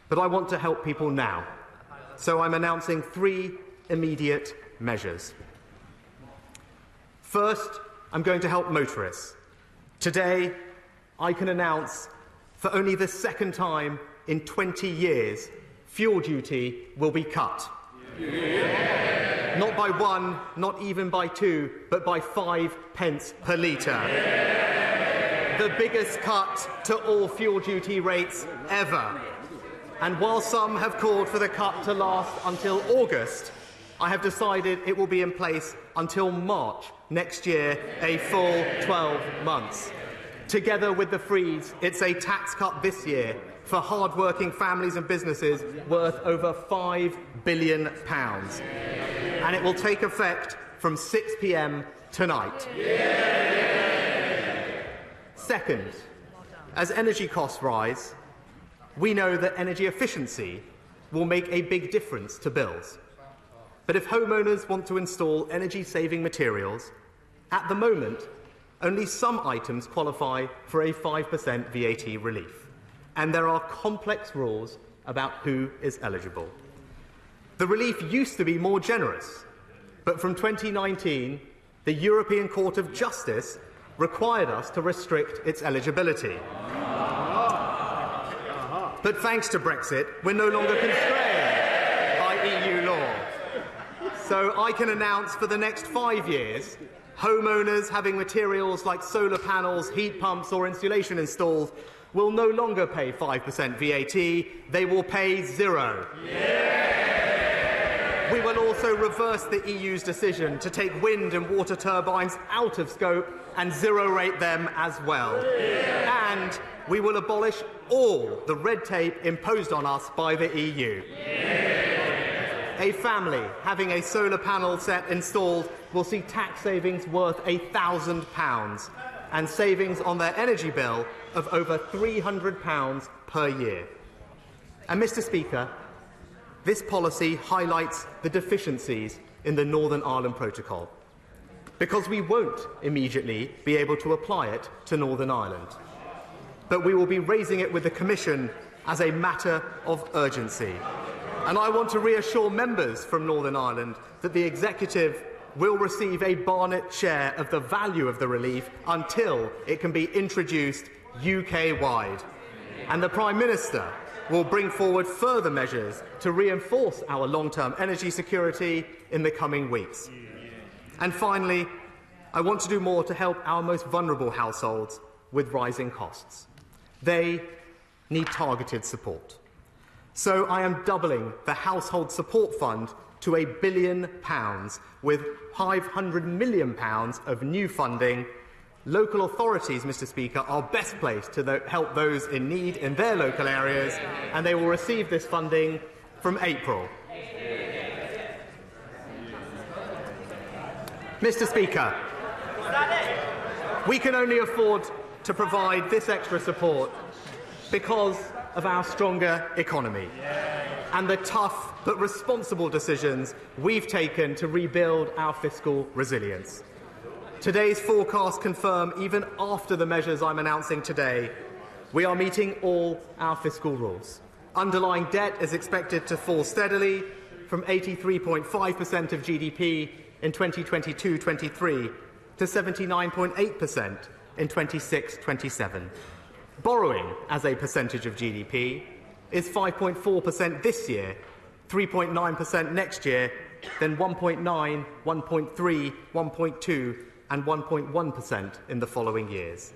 But I want to help people now. So I'm announcing 3 immediate measures. First, I'm going to help motorists. Today, I can announce, for only the second time in 20 years, fuel duty will be cut. Yeah. Not by 1, not even by 2, but by 5 pence per litre. Yeah. The biggest cut to all fuel duty rates ever. And while some have called for the cut to last until August, I have decided it will be in place until March next year, a full 12 months. Together with the freeze, it's a tax cut this year for hard-working families and businesses worth over £5 billion. And it will take effect from 6 p.m. tonight. Second, as energy costs rise, we know that energy efficiency will make a big difference to bills. But if homeowners want to install energy-saving materials, at the moment, only some items qualify for a 5% VAT relief, and there are complex rules about who is eligible. The relief used to be more generous, but from 2019, the European Court of Justice required us to restrict its eligibility. But thanks to Brexit, we're no longer constrained by EU law. So I can announce for the next 5 years, homeowners having materials like solar panels, heat pumps or insulation installed will no longer pay 5% VAT, they will pay 0. Yeah! We will also reverse the EU's decision to take wind and water turbines out of scope and zero-rate them as well. Yeah! And we will abolish all the red tape imposed on us by the EU. Yeah! A family having a solar panel set installed will see tax savings worth £1,000 and savings on their energy bill of over £300 per year. And, Mr. Speaker, this policy highlights the deficiencies in the Northern Ireland Protocol, because we won't immediately be able to apply it to Northern Ireland. But we will be raising it with the Commission as a matter of urgency. And I want to reassure members from Northern Ireland that the Executive will receive a Barnett share of the value of the relief until it can be introduced UK-wide. And the Prime Minister will bring forward further measures to reinforce our long-term energy security in the coming weeks. And finally, I want to do more to help our most vulnerable households with rising costs. They need targeted support. So I am doubling the Household Support Fund to £1 billion, with £500 million of new funding. Local authorities, Mr. Speaker, are best placed to help those in need in their local areas, and they will receive this funding from April. Mr. Speaker, we can only afford to provide this extra support because of our stronger economy and the tough but responsible decisions we've taken to rebuild our fiscal resilience. Today's forecasts confirm, even after the measures I'm announcing today, we are meeting all our fiscal rules. Underlying debt is expected to fall steadily from 83.5% of GDP in 2022-23 to 79.8% in 26-27. Borrowing as a percentage of GDP is 5.4% this year, 3.9% next year, then 1.9%, 1.3%, 1.2% and 1.1% in the following years.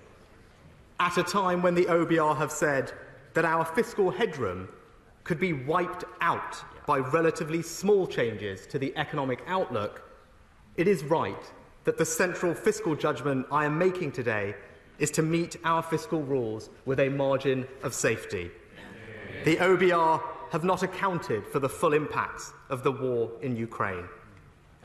At a time when the OBR have said that our fiscal headroom could be wiped out by relatively small changes to the economic outlook, it is right that the central fiscal judgment I am making today is to meet our fiscal rules with a margin of safety. The OBR have not accounted for the full impacts of the war in Ukraine,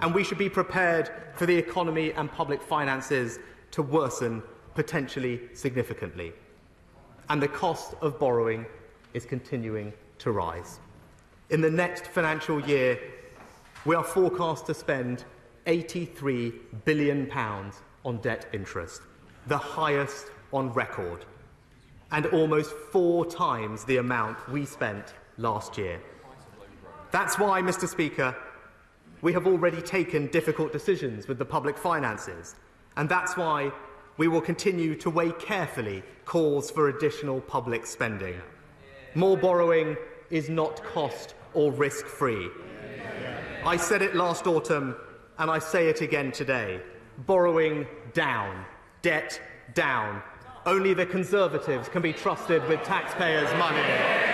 and we should be prepared for the economy and public finances to worsen potentially significantly. And the cost of borrowing is continuing to rise. In the next financial year, we are forecast to spend £83 billion on debt interest, the highest on record, and almost 4 times the amount we spent last year. That's why, Mr. Speaker, we have already taken difficult decisions with the public finances, and that's why we will continue to weigh carefully calls for additional public spending. More borrowing is not cost or risk-free. I said it last autumn, and I say it again today. Borrowing down, debt down. Only the Conservatives can be trusted with taxpayers' money.